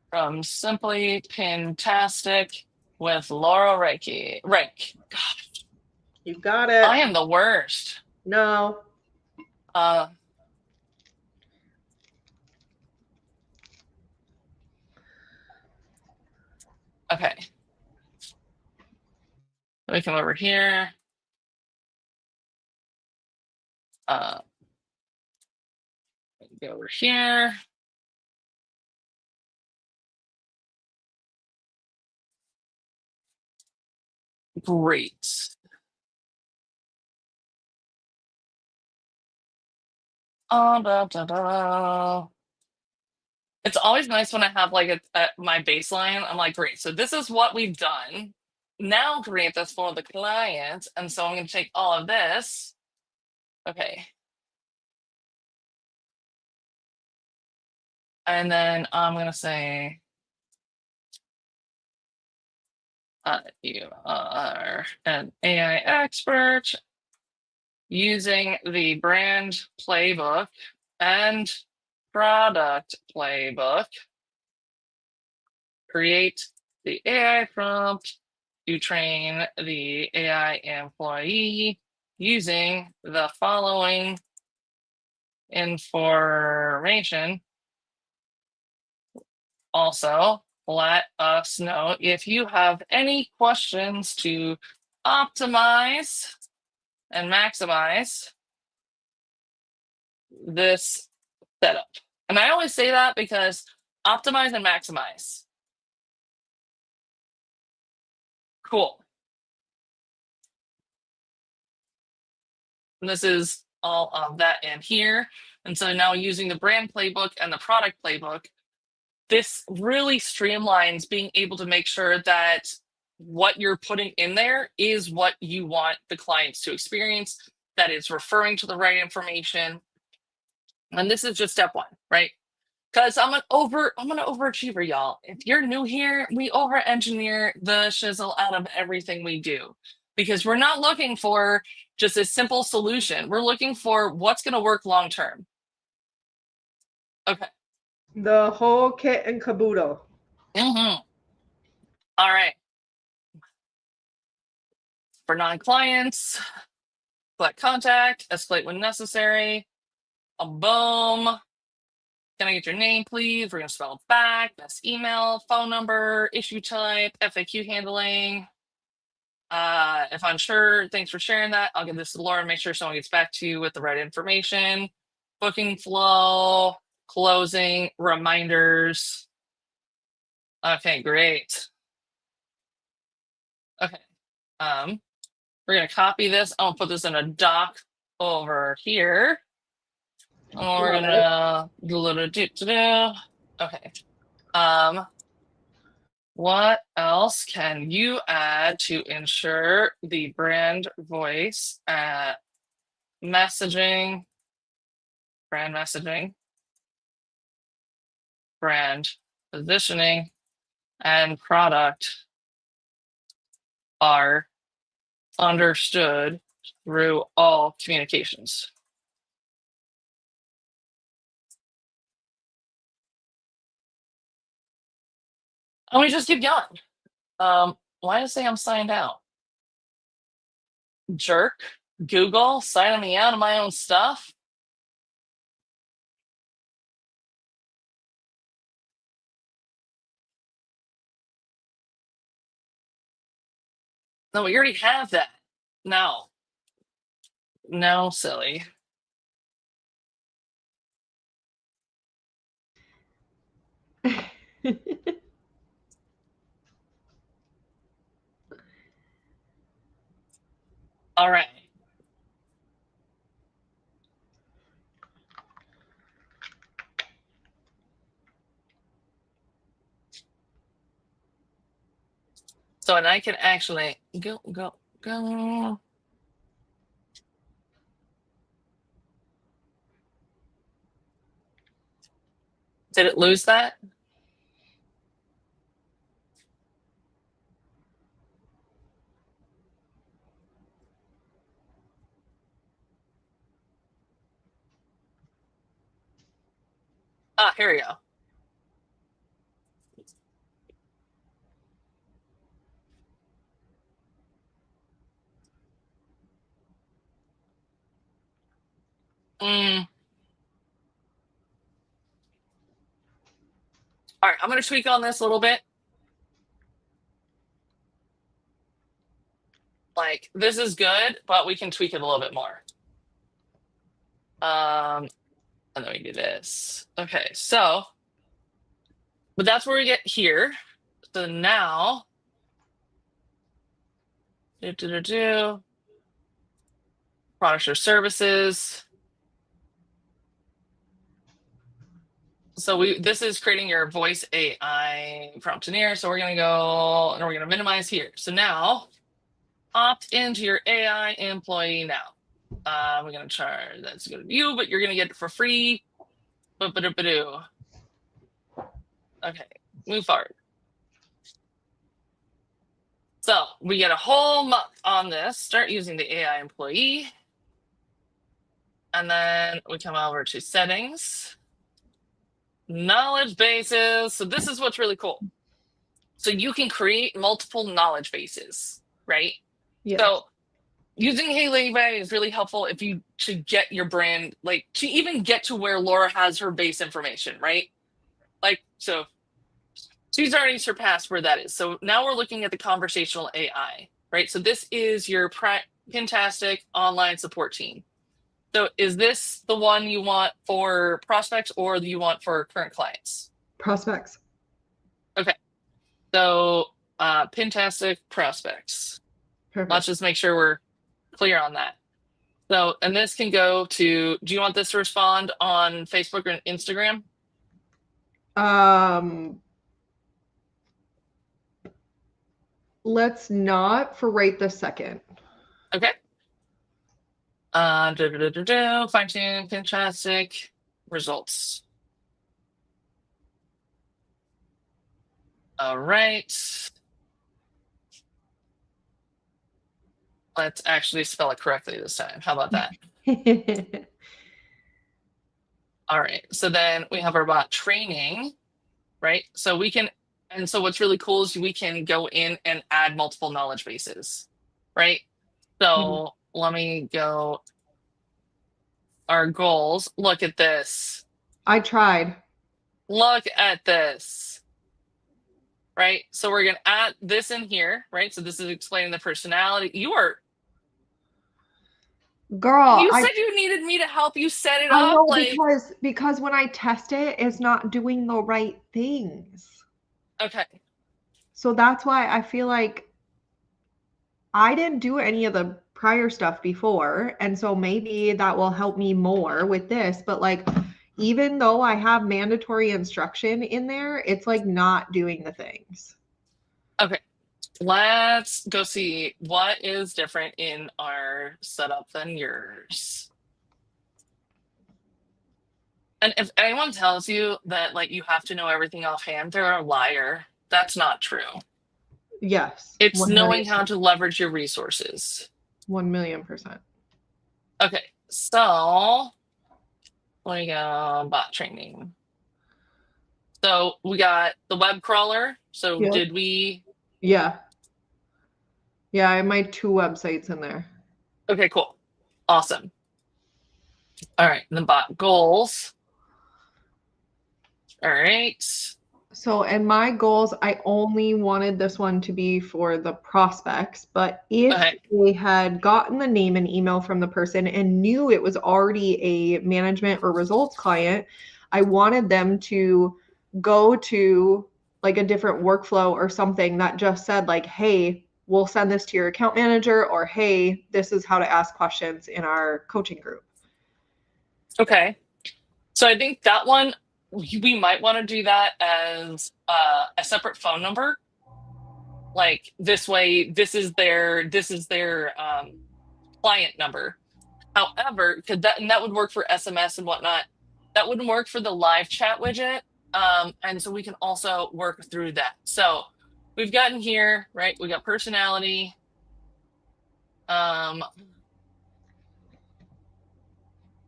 From Simply Pintastic with Laura Reiki. Reich. God, you got it. I am the worst. No. Uh, okay. Let me come over here. Uh, go over here. Great. Da, da, da. It's always nice when I have like my baseline. I'm like, great. So this is what we've done. Now create this for the client. And so I'm going to take all of this. Okay. And then I'm going to say, you are an AI expert using the brand playbook and product playbook create the AI prompt to train the AI employee using the following information. Also, let us know if you have any questions to optimize and maximize this setup. And I always say that because optimize and maximize. Cool. And this is all of that in here. And so now using the brand playbook and the product playbook, this really streamlines being able to make sure that what you're putting in there is what you want the clients to experience, that it's referring to the right information. And this is just step one, right? Because I'm an overachiever, y'all. If you're new here, we over engineer the shizzle out of everything we do. Because we're not looking for just a simple solution. We're looking for what's going to work long term. Okay. The whole kit and caboodle. All right. For non-clients, collect contact, escalate when necessary. Boom. Can I get your name, please? We're going to spell it back. Best email, phone number, issue type, FAQ handling. If unsure, thanks for sharing that. I'll give this to Laura and make sure someone gets back to you with the right information. Booking flow, closing, reminders. Okay, great. Okay. We're gonna copy this. I'll put this in a doc over here. And we're gonna do a little do. Okay. What else can you add to ensure the brand voice messaging, brand messaging, brand positioning, and product are understood through all communications? And we just keep going. Why does it say I'm signed out? Jerk. Google signing me out of my own stuff. No, we already have that. No. No, silly. All right. So, and I can actually go. Did it lose that? Ah, here we go. All right, I'm going to tweak on this a little bit. Like, this is good, but we can tweak it a little bit more. And then we do this. Okay, so, but that's where we get here. So now, products or services. So this is creating your voice AI prompt in here. So we're going to go and we're going to minimize here. So now opt into your AI employee now. We're going to charge, that's good to you, but you're going to get it for free. Okay, move forward. So we get a whole month on this. Start using the AI employee. And then we come over to settings, knowledge bases. So this is what's really cool. So you can create multiple knowledge bases, right? Yes. So using Hey Levi is really helpful if you to get your brand, like to even get to where Laura has her base information, right? Like, so she's already surpassed where that is. So now we're looking at the conversational AI, right? So this is your Pintastic online support team. So is this the one you want for prospects or do you want for current clients? Prospects. Okay. So Pintastic prospects. Let's Perfect. just make sure we're clear on that. So, and this can go to, do you want this to respond on Facebook or Instagram? Um, let's not for right this second. Okay. Fine tune, Pintastic, results. All right. Let's actually spell it correctly this time. How about that? All right. So then we have our bot training, right? So we can, and so what's really cool is we can go in and add multiple knowledge bases, right? So let me go, our goals. Look at this. I tried. Look at this, right? So we're going to add this in here, right? So this is explaining the personality. Girl, You said you needed me to help you set it I up. know Like, because when I test it, it's not doing the right things. okay, So that's why I feel like I didn't do any of the prior stuff before, and so maybe that will help me more with this, but like even though I have mandatory instruction in there, it's like not doing the things. okay. Let's go see what is different in our setup than yours. And if anyone tells you that like you have to know everything offhand, they're a liar. That's not true. Yes, It's 1 knowing million, how to leverage your resources. 1 million%. Okay, so let me go bot training. So we got the web crawler. So Yeah. did we? Yeah. Yeah, I have my 2 websites in there. Okay, cool. Awesome. All right, the bot goals. All right. So, and my goals, I only wanted this one to be for the prospects, but if Okay. they had gotten the name and email from the person and knew it was already a management or results client, I wanted them to go to like a different workflow or something that just said like, hey, we'll send this to your account manager, or hey, this is how to ask questions in our coaching group. Okay. So I think that one we might want to do that as a separate phone number. Like this way, this is their client number. However, could that and that would work for SMS and whatnot. That wouldn't work for the live chat widget. And so we can also work through that. So we've gotten here, right? We got personality. Um,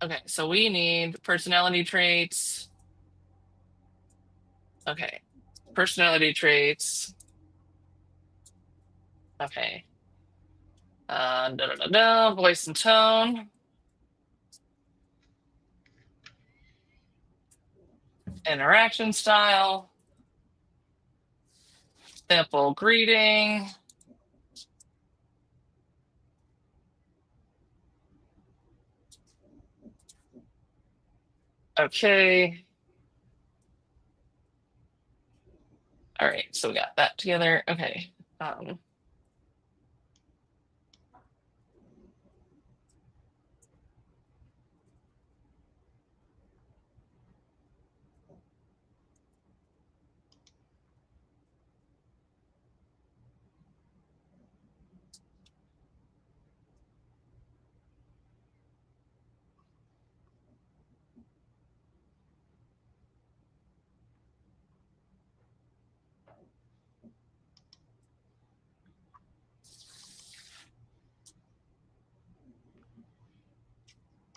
okay, so we need personality traits. Okay, personality traits. Okay. Voice and tone, interaction style, simple greeting. Okay. All right. So we got that together. Okay.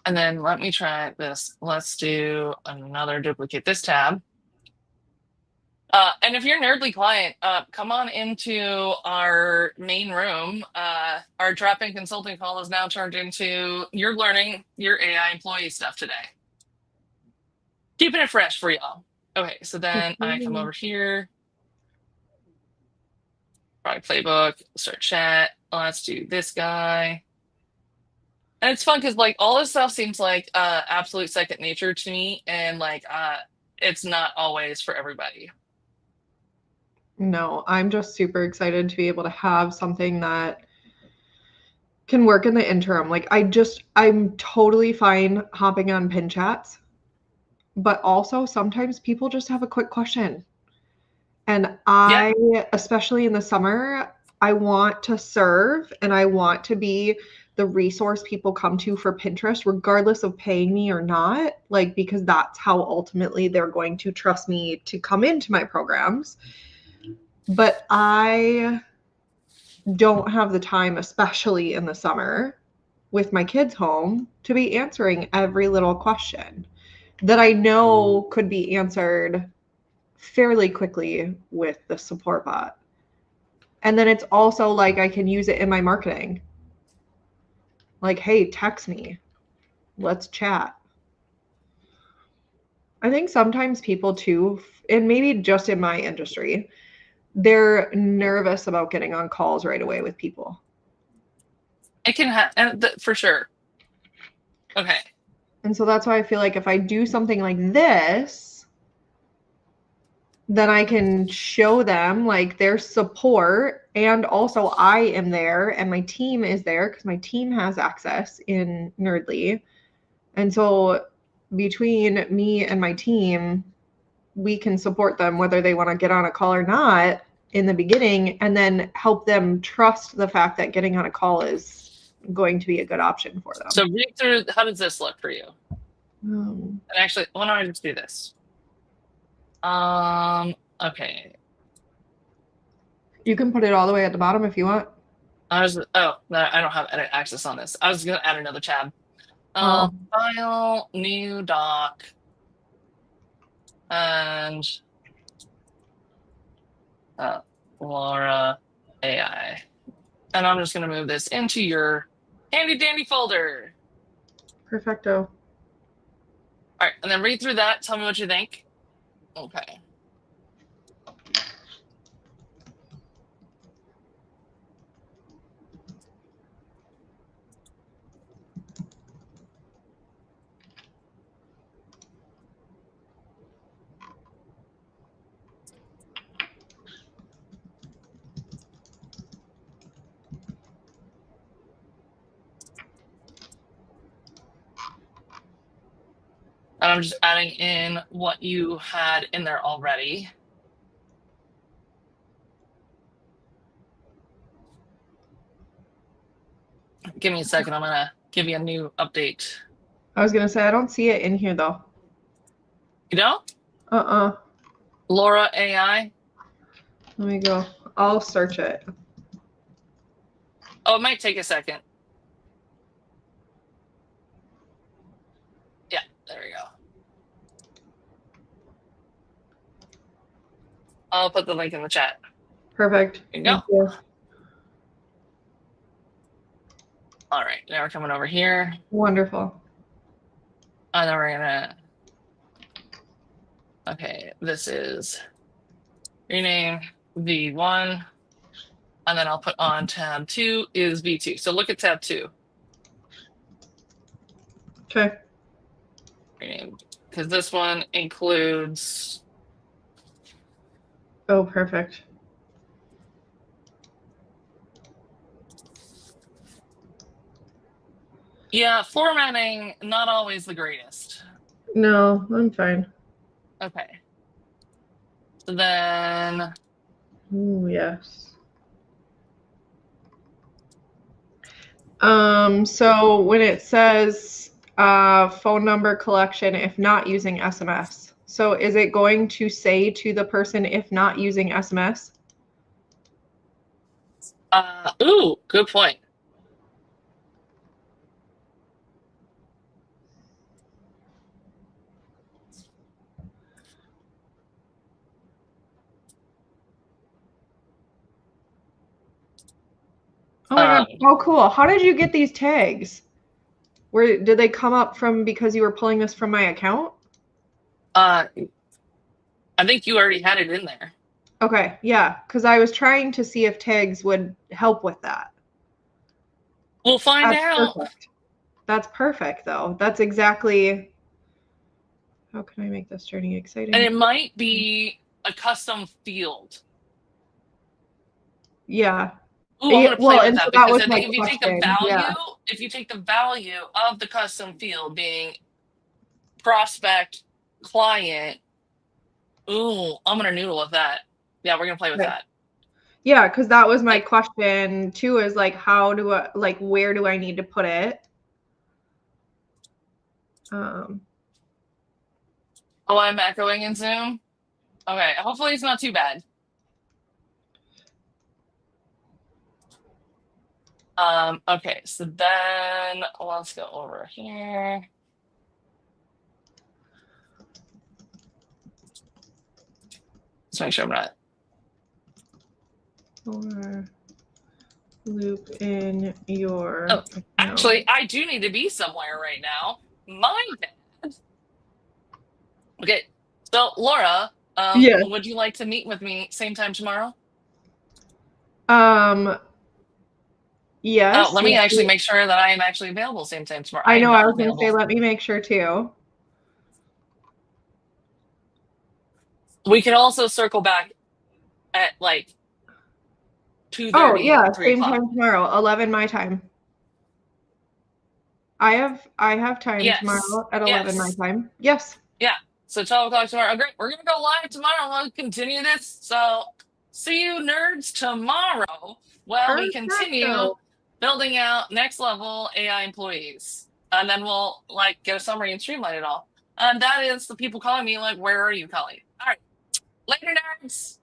And then let me try this. Let's do another duplicate this tab. And if you're a Nerdly client, come on into our main room. Our drop-in consulting call is now turned into you're learning your AI employee stuff today. Keeping it fresh for y'all. Okay, so then I come over here, product playbook, start chat. Let's do this guy. And it's fun because like all this stuff seems like absolute second nature to me, and like it's not always for everybody. No, I'm just super excited to be able to have something that can work in the interim. Like I'm totally fine hopping on pin chats, but also sometimes people just have a quick question. And Yeah. I, especially in the summer, I want to serve and I want to be the resource people come to for Pinterest, regardless of paying me or not, like, because that's how ultimately they're going to trust me to come into my programs. But I don't have the time, especially in the summer with my kids home, to be answering every little question that I know could be answered fairly quickly with the support bot. And then it's also like I can use it in my marketing. Like, hey, text me. Let's chat. I think sometimes people too, and maybe just in my industry, they're nervous about getting on calls right away with people. It can for sure. Okay. And so that's why I feel like if I do something like this, then I can show them like their support. And also, I am there and my team is there because my team has access in Nerdly. And so, between me and my team, we can support them whether they want to get on a call or not in the beginning, and then help them trust the fact that getting on a call is going to be a good option for So them. read through. How does this look for you? Um, And actually, why don't I just do this? Okay. you can put it all the way at the bottom if you want. Oh, no, I don't have edit access on this. I was gonna add another tab. Oh, File, new doc, and uh, Laura AI. And I'm just gonna move this into your handy dandy folder. perfecto. All right, and then read through that. Tell me what you think. Okay. And I'm just adding in what you had in there already. Give me a second. I'm gonna give you a new update. I was gonna say I don't see it in here though. You know, Uh-uh. Laura AI. Let me go. I'll search it. Oh, it might take a second. Yeah, there we go. I'll put the link in the chat. Perfect. There you go. Thank you. All right, now we're coming over here. Wonderful. And then we're gonna, okay, this is rename V1. And then I'll put on tab 2 is V2. So look at tab 2. Okay. Rename, because this one includes, Oh, perfect. yeah, formatting, not always the greatest. No, I'm fine. Okay. So then, Oh, yes. So when it says phone number collection if not using SMS, so is it going to say to the person if not using SMS? ooh, good point. Oh my God. Um, Oh, cool. How did you get these tags? Where did they come up from because you were pulling this from my account? uh, I think you already had it in there. Okay, yeah, because I was trying to see if tags would help with that. We'll find That's out. perfect. That's perfect, though. That's exactly. How can I make this journey And exciting? it might be a custom field. Yeah. Ooh, I'm Yeah, gonna play well, with and so that that because was I my think question. Yeah. if you take the value of the custom field being prospect, client, ooh, I'm gonna noodle with that. Yeah, we're gonna play with Okay. that. Yeah, because that was my Like, question too, is like, how do I, like, where do I need to put it? Um, oh, I'm echoing in Zoom. Okay, hopefully it's not too bad. Okay, so then let's go over here. Let's make sure I'm not. or loop in Oh, your account. actually, I do need to be somewhere right now. My bad. Okay, so Laura, Yes. would you like to meet with me same time tomorrow? Um, Oh, yes. let me actually make sure that I am actually available same time tomorrow. I I am know I not was gonna say, available. let me make sure too. We can also circle back at like two Oh thirty, yeah, 3 o'clock. same time tomorrow, 11 my time. I have time Yes. tomorrow at 11 my Yes. time. Yes. Yeah. So 12 o'clock tomorrow. Great. We're gonna go live tomorrow. We'll continue this. So see you nerds tomorrow while we continue Perfecto. building out next level AI employees. And then we'll like get a summary and streamline it all. And that is the people calling me like, where are you, Colleen? All right. Later, nerds.